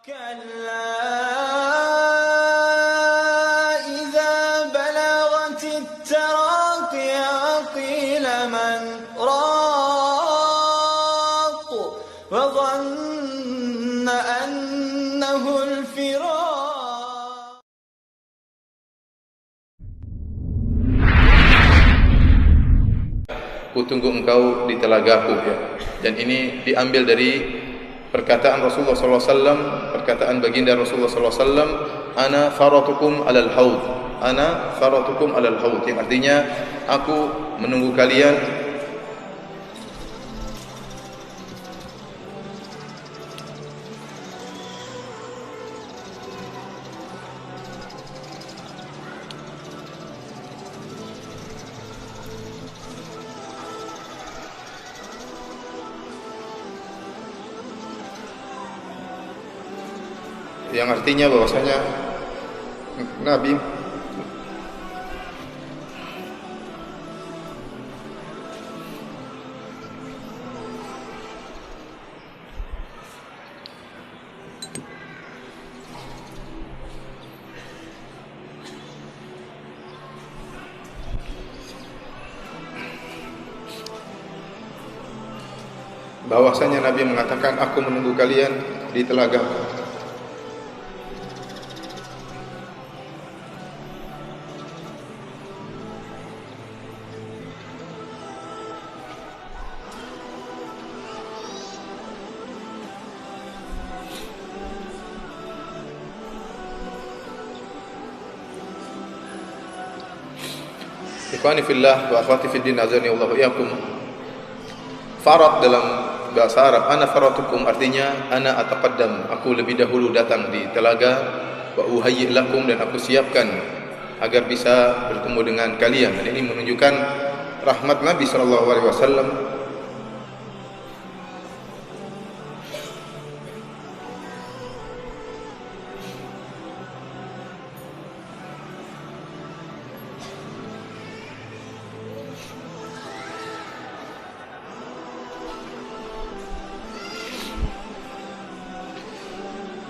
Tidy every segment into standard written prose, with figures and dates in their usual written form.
كلا إذا بلغت التراقي وقيل من راق وظن أنه الفراق. Kutunggu engkau di telagaku, ya. Dan ini diambil dari perkataan Rasulullah SAW, perkataan baginda Rasulullah SAW, ana faratukum alal haud, ana faratukum alal haud, yang artinya aku menunggu kalian yang artinya bahwasanya Nabi mengatakan aku menunggu kalian di telaga. Ikhwani fillah wa akhwati fid din, azani Allah wa iyyakum. Farat dalam bahasa Arab, ana faratukum, artinya ana ataqaddam, aku lebih dahulu datang di telaga, wa uhayyi lakum, dan aku siapkan agar bisa bertemu dengan kalian. Dan ini menunjukkan rahmat Nabi sallallahu alaihi wasallam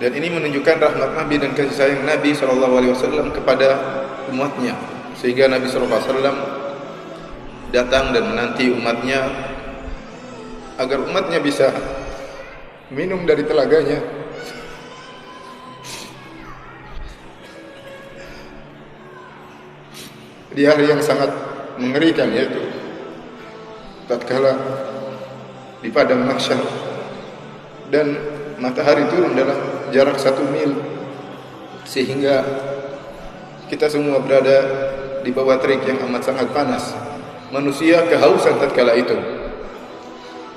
dan ini menunjukkan rahmat Nabi dan kasih sayang Nabi SAW kepada umatnya, sehingga Nabi SAW datang dan menanti umatnya agar umatnya bisa minum dari telaganya di hari yang sangat mengerikan, yaitu tatkala di padang mahsyar dan matahari turun dalam jarak 1 mil, sehingga kita semua berada di bawah terik yang amat sangat panas. Manusia kehausan tatkala itu.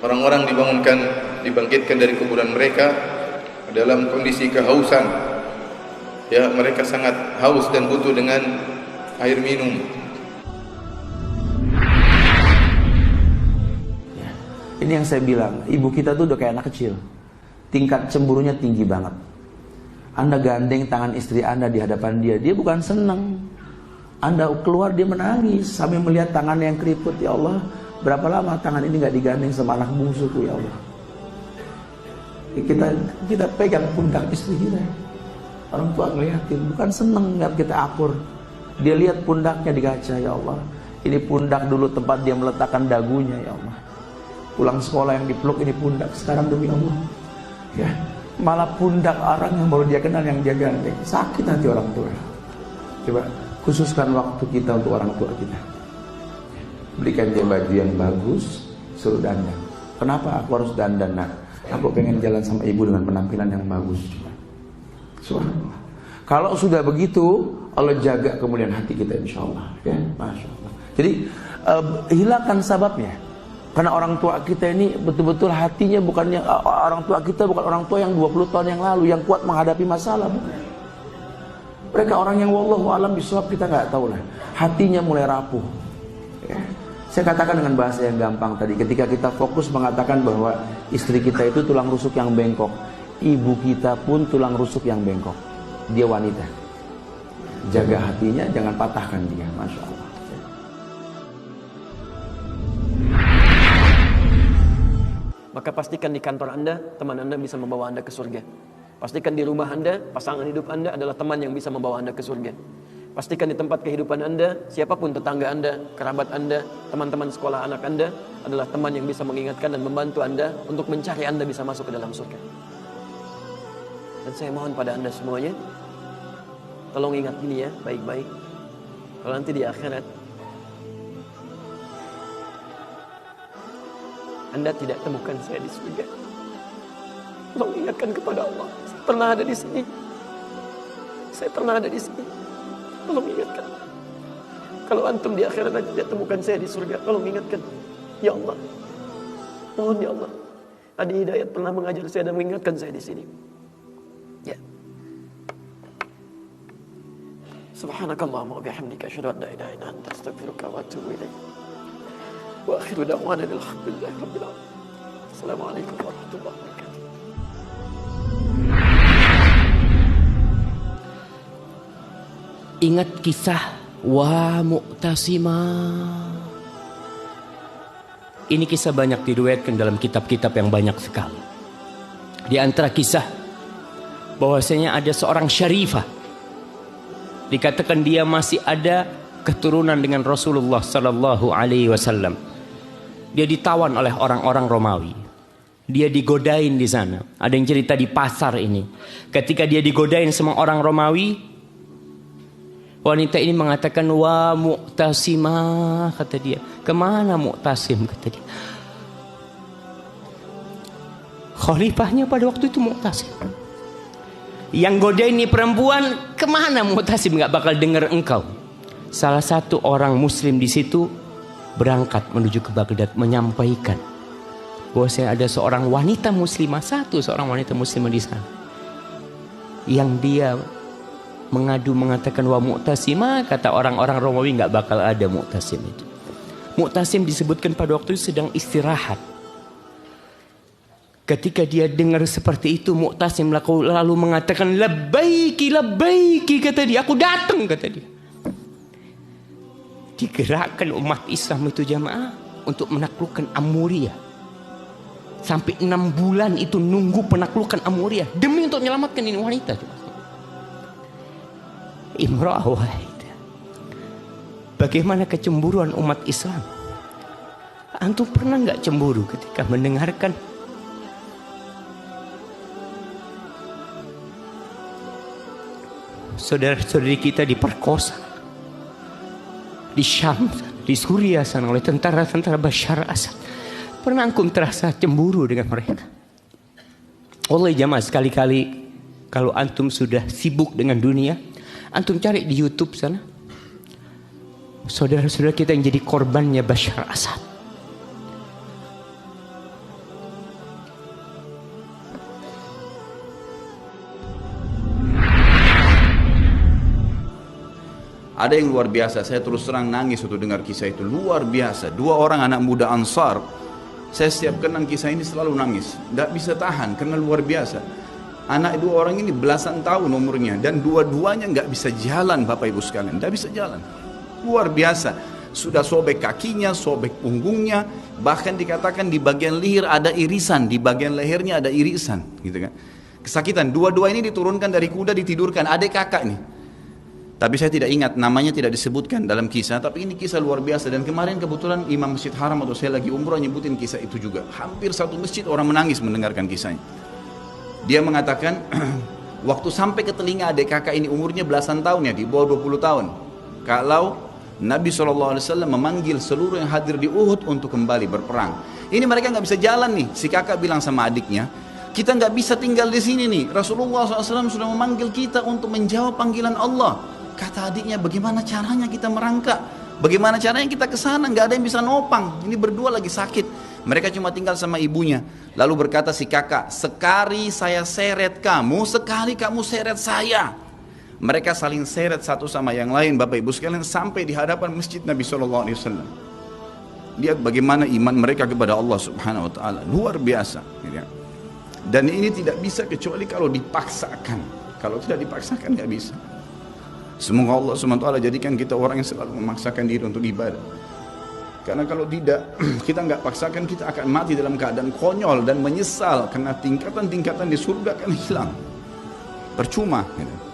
Orang-orang dibangkitkan dari kuburan mereka dalam kondisi kehausan. Ya, mereka sangat haus dan butuh dengan air minum. Ya, ini yang saya bilang, ibu kita tuh udah kayak anak kecil. Tingkat cemburunya tinggi banget. Anda gandeng tangan istri Anda di hadapan dia, dia bukan senang. Anda keluar, dia menangis sambil melihat tangannya yang keriput. Ya Allah, berapa lama tangan ini gak digandeng sama anak bungsuku, ya Allah. Kita pegang pundak istri kita. Orang tua ngeliatin, bukan senang ngeliat kita akur. Dia lihat pundaknya di kaca, ya Allah. Ini pundak dulu tempat dia meletakkan dagunya, ya Allah. Pulang sekolah yang dipeluk, ini pundak. Sekarang demi Allah, ya, malah pundak orang yang baru dia kenal yang dia gandeng. Sakit nanti orang tua. Coba khususkan waktu kita untuk orang tua kita. Belikan dia baju yang bagus, suruh dandan. Kenapa aku harus dandan, nak? Aku pengen jalan sama ibu dengan penampilan yang bagus. Subhanallah. Kalau sudah begitu, Allah jaga kemuliaan hati kita, insya Allah. Ya, Masya Allah. Jadi hilangkan sababnya. Karena orang tua kita ini betul-betul hatinya bukannya orang tua kita bukan orang tua yang 20 tahun yang lalu yang kuat menghadapi masalah, bukan. Mereka orang yang wallahu alam bisawab, kita nggak tahu lah. Hatinya mulai rapuh. Ya. Saya katakan dengan bahasa yang gampang tadi, ketika kita fokus mengatakan bahwa istri kita itu tulang rusuk yang bengkok, ibu kita pun tulang rusuk yang bengkok. Dia wanita. Jaga hatinya, jangan patahkan dia, Masya Allah. Maka pastikan di kantor Anda, teman Anda bisa membawa Anda ke surga. Pastikan di rumah Anda, pasangan hidup Anda adalah teman yang bisa membawa Anda ke surga. Pastikan di tempat kehidupan Anda, siapapun tetangga Anda, kerabat Anda, teman-teman sekolah anak Anda adalah teman yang bisa mengingatkan dan membantu Anda untuk mencari Anda bisa masuk ke dalam surga. Dan saya mohon pada Anda semuanya, tolong ingat ini ya, baik-baik. Kalau nanti di akhirat Anda tidak temukan saya di surga, tolong ingatkan kepada Allah, saya pernah ada di sini. Saya pernah ada di sini. Tolong ingatkan. Kalau antum di akhirat nanti tidak temukan saya di surga, tolong ingatkan. Ya Allah, mohon ya Allah. Adi Hidayat pernah mengajar saya dan mengingatkan saya di sini. Ya. Subhanakallahumma wa bihamdika asyhadu an la ilaha illa anta astaghfiruka wa atubu ilaik. Wa akhiru da'wana alhamdulillahi rabbil alamin. Assalamualaikum warahmatullahi wabarakatuh. Ingat kisah Wa Mu'tasimah. Ini kisah banyak diriwayatkan dalam kitab-kitab yang banyak sekali. Di antara kisah bahwasanya ada seorang syarifah, dikatakan dia masih ada keturunan dengan Rasulullah sallallahu alaihi wasallam. Dia ditawan oleh orang-orang Romawi. Dia digodain di sana. Ada yang cerita di pasar ini. Ketika dia digodain sama orang Romawi, wanita ini mengatakan, wa Mu'tasimah, kata dia. Kemana Mu'tasim, kata dia. Khalifahnya pada waktu itu Mu'tasim. Yang godain ini perempuan, kemana Mu'tasim, gak bakal dengar engkau. Salah satu orang muslim di situ berangkat menuju ke Baghdad menyampaikan bahwa saya ada seorang wanita muslimah, seorang wanita muslimah di sana, yang dia mengadu mengatakan wa Mu'tasimah. Kata orang-orang Romawi nggak bakal ada Mu'tasim itu. Mu'tasim disebutkan pada waktu itu sedang istirahat. Ketika dia dengar seperti itu, Mu'tasim lalu mengatakan labbaiki labbaiki, kata dia, aku datang, kata dia. Digerakkan umat Islam itu jamaah untuk menaklukkan Amuriyah. Sampai 6 bulan itu nunggu penaklukan Amuriyah demi untuk menyelamatkan ini wanita. Imra'ah wahidah. Bagaimana kecemburuan umat Islam? Antum pernah nggak cemburu ketika mendengarkan saudara-saudari kita diperkosa di Syam, di Suriah sana oleh tentara-tentara Bashar Assad? Pernah antum terasa cemburu dengan mereka? Wallahi jamaah, sekali-kali kalau antum sudah sibuk dengan dunia, antum cari di YouTube sana saudara-saudara kita yang jadi korbannya Bashar Assad. Ada yang luar biasa, saya terus terang nangis waktu dengar kisah itu. Luar biasa, 2 orang anak muda Ansar. Saya setiap kenang kisah ini selalu nangis, tidak bisa tahan karena luar biasa. Anak 2 orang ini belasan tahun umurnya, dan dua-duanya nggak bisa jalan, Bapak Ibu sekalian, nggak bisa jalan. Luar biasa, sudah sobek kakinya, sobek punggungnya, bahkan dikatakan di bagian leher ada irisan, di bagian lehernya ada irisan, gitu kan. Kesakitan. Dua-dua ini diturunkan dari kuda, ditidurkan, adik kakak nih. Tapi saya tidak ingat, namanya tidak disebutkan dalam kisah, tapi ini kisah luar biasa. Dan kemarin kebetulan Imam Masjid Haram atau saya lagi umrah nyebutin kisah itu juga. Hampir satu masjid orang menangis mendengarkan kisahnya. Dia mengatakan, waktu sampai ke telinga adik kakak ini umurnya belasan tahun ya, di bawah 20 tahun. Kalau Nabi SAW memanggil seluruh yang hadir di Uhud untuk kembali berperang. Ini mereka nggak bisa jalan nih. Si kakak bilang sama adiknya, kita nggak bisa tinggal di sini nih. Rasulullah SAW sudah memanggil kita untuk menjawab panggilan Allah. Kata adiknya, bagaimana caranya kita merangkak? Bagaimana caranya kita ke sana? Nggak ada yang bisa nopang. Ini berdua lagi sakit. Mereka cuma tinggal sama ibunya. Lalu berkata si kakak, sekali saya seret kamu, sekali kamu seret saya. Mereka saling seret satu sama yang lain, Bapak Ibu sekalian, sampai di hadapan masjid Nabi SAW. Lihat bagaimana iman mereka kepada Allah Subhanahu Wa Taala, luar biasa. Dan ini tidak bisa kecuali kalau dipaksakan. Kalau tidak dipaksakan nggak bisa. Semoga Allah SWT jadikan kita orang yang selalu memaksakan diri untuk ibadah. Karena kalau tidak, kita nggak paksakan, kita akan mati dalam keadaan konyol dan menyesal. Karena tingkatan-tingkatan di surga akan hilang. percuma gitu.